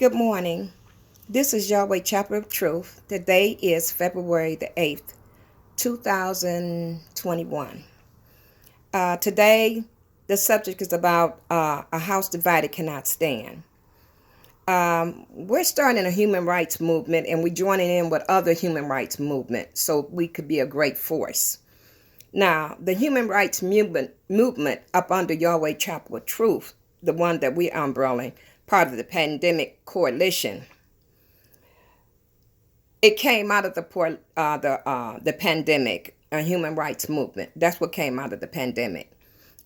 Good morning. This is Yahweh Chapel of Truth. Today is February the 8th, 2021. Today, the subject is about a house divided cannot stand. We're starting a human rights movement and we're joining in with other human rights movements so we could be a great force. Now, the human rights movement up under Yahweh Chapel of Truth, the one that we're umbrelling, part of the pandemic coalition, it came out of the pandemic, a human rights movement. That's what came out of the pandemic.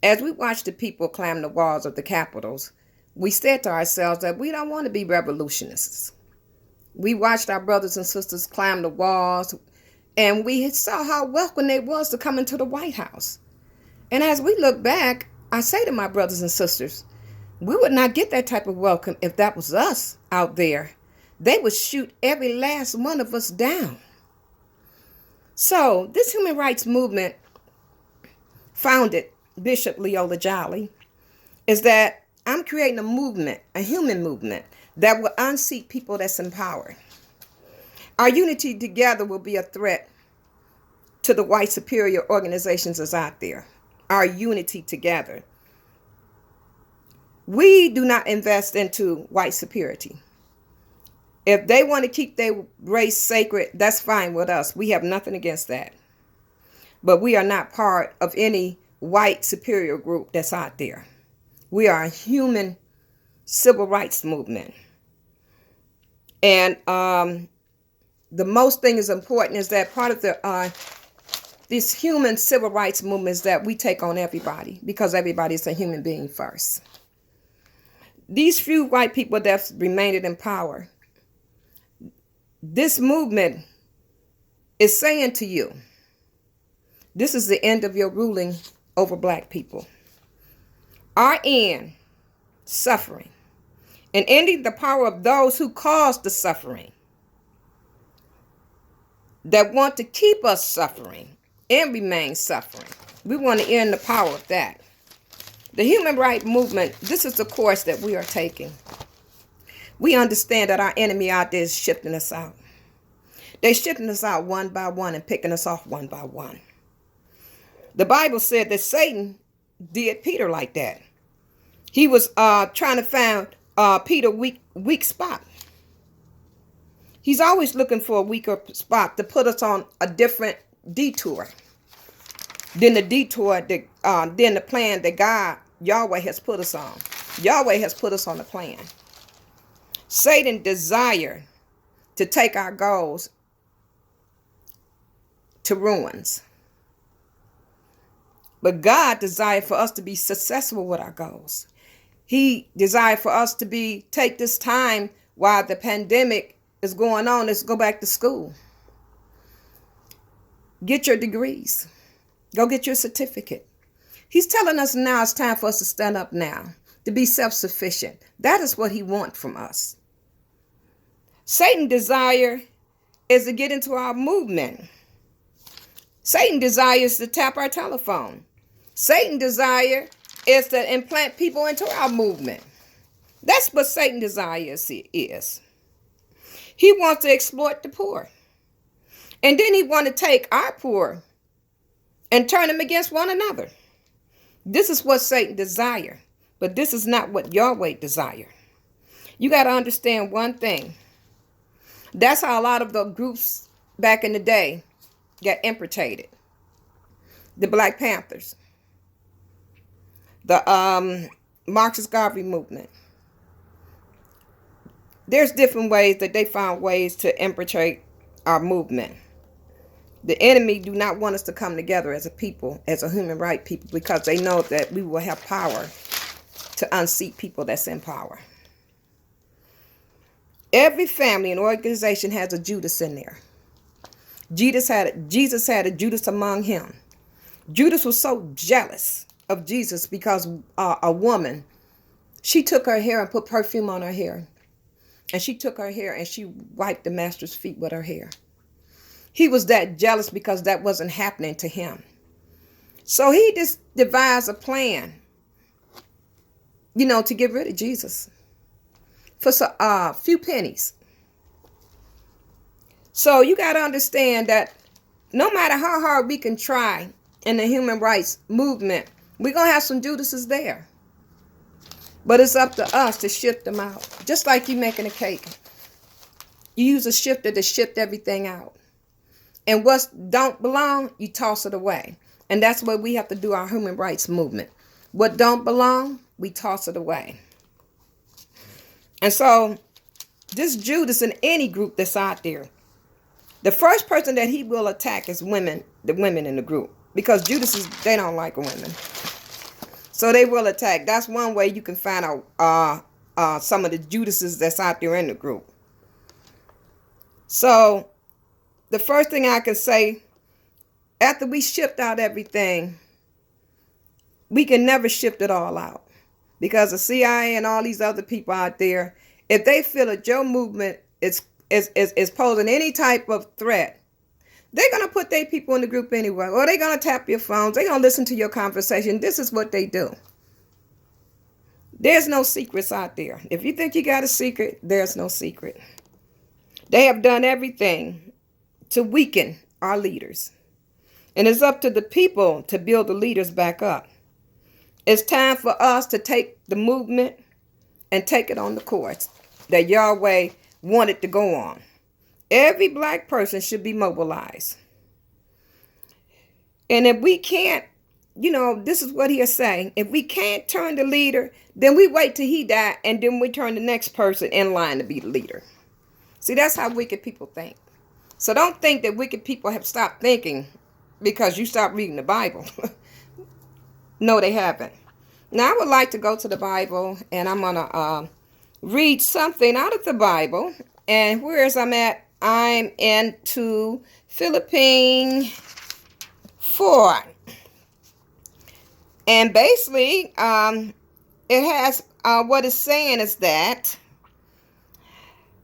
As we watched the people climb the walls of the capitals, we said to ourselves that we don't want to be revolutionists. We watched our brothers and sisters climb the walls, and we saw how welcome they was to come into the White House. And as we look back, I say to my brothers and sisters, we would not get that type of welcome if that was us out there. They would shoot every last one of us down. So this human rights movement, founded Bishop Leola Jolly, is that I'm creating a movement, a human movement, that will unseat people that's in power. Our unity together will be a threat to the white superior organizations that's out there. Our unity together. We do not invest into white superiority. If they want to keep their race sacred, that's fine with us. We have nothing against that. But we are not part of any white superior group that's out there. We are a human civil rights movement. And the most thing is important is that part of this human civil rights movement is that we take on everybody because everybody is a human being first. These few white people that's remained in power, this movement is saying to you, this is the end of your ruling over black people. Our end, suffering, and ending the power of those who caused the suffering, that want to keep us suffering and remain suffering. We want to end the power of that. The human rights movement, this is the course that we are taking. We understand that our enemy out there is shifting us out. They're shifting us out one by one and picking us off one by one. The Bible said that Satan did Peter like that. He was trying to find Peter's weak spot. He's always looking for a weaker spot to put us on a different detour than the plan that God, Yahweh, has put us on. Yahweh has put us on the plan. Satan desire to take our goals to ruins. But God desired for us to be successful with our goals. He desired for us to take this time while the pandemic is going on. Let's go back to school. Get your degrees. Go get your certificate. He's telling us now it's time for us to stand up now, to be self-sufficient. That is what he wants from us. Satan's desire is to get into our movement. Satan's desires to tap our telephone. Satan's desire is to implant people into our movement. That's what Satan's desire is. He wants to exploit the poor. And then he wants to take our poor and turn them against one another. This is what Satan desires, but this is not what Yahweh desires. You got to understand one thing. That's how a lot of the groups back in the day got infiltrated. The Black Panthers, the Marxist Garvey movement. There's different ways that they found ways to infiltrate our movement. The enemy do not want us to come together as a people, as a human rights people, because they know that we will have power to unseat people that's in power. Every family and organization has a Judas in there. Jesus had a Judas among him. Judas was so jealous of Jesus because a woman, she took her hair and put perfume on her hair. And she took her hair and she wiped the master's feet with her hair. He was that jealous because that wasn't happening to him. So he just devised a plan, to get rid of Jesus. for a few pennies. So you got to understand that no matter how hard we can try in the human rights movement, we're going to have some Judases there. But it's up to us to shift them out. Just like you making a cake. You use a shifter to shift everything out. And what don't belong, you toss it away. And that's what we have to do our human rights movement. What don't belong, we toss it away. And so this Judas in any group that's out there, the first person that he will attack is women, the women in the group. Because Judases, they don't like women. So they will attack. That's one way you can find out some of the Judases that's out there in the group. So the first thing I can say, after we shift out everything, we can never shift it all out. Because the CIA and all these other people out there, if they feel that your movement is posing any type of threat, they're going to put their people in the group anyway. Or they're going to tap your phones. They're going to listen to your conversation. This is what they do. There's no secrets out there. If you think you got a secret, there's no secret. They have done everything to weaken our leaders. And it's up to the people to build the leaders back up. It's time for us to take the movement and take it on the course that Yahweh wanted to go on. Every black person should be mobilized. And if we can't, this is what he is saying. If we can't turn the leader, then we wait till he die and then we turn the next person in line to be the leader. See, that's how wicked people think. So don't think that wicked people have stopped thinking because you stopped reading the Bible. No, they haven't. Now, I would like to go to the Bible, and I'm going to read something out of the Bible. And whereas I'm at, I'm into Philippines 4. And basically, it has what it's saying is that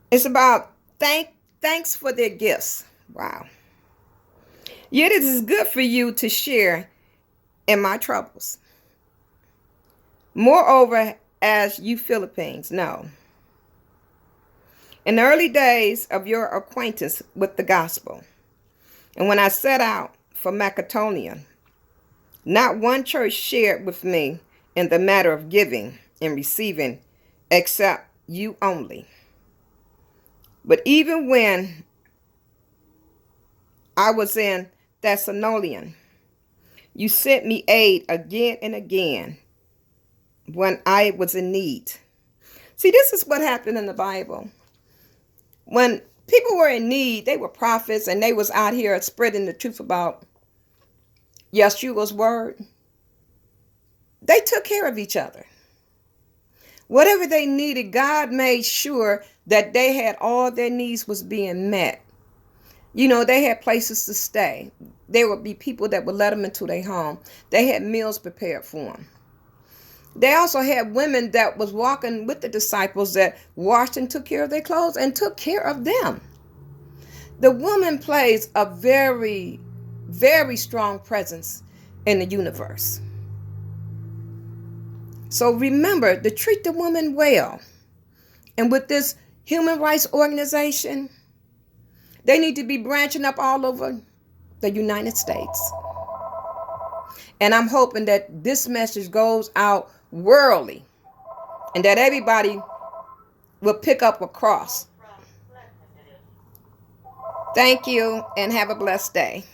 it's about thanks for their gifts. Wow. Yet it is good for you to share in my troubles. Moreover, as you Philippines know, in the early days of your acquaintance with the gospel, and when I set out for Macedonia, not one church shared with me in the matter of giving and receiving, except you only. But even when I was in Thessalonian, you sent me aid again and again when I was in need. See, this is what happened in the Bible. When people were in need, they were prophets and they was out here spreading the truth about Yeshua's word. They took care of each other. Whatever they needed, God made sure that they had all their needs was being met. They had places to stay. There would be people that would let them into their home. They had meals prepared for them. They also had women that was walking with the disciples that washed and took care of their clothes and took care of them. The woman plays a very, very strong presence in the universe. So remember to treat the woman well. And with this human rights organization, they need to be branching up all over the United States. And I'm hoping that this message goes out worldly and that everybody will pick up a cross. Thank you and have a blessed day.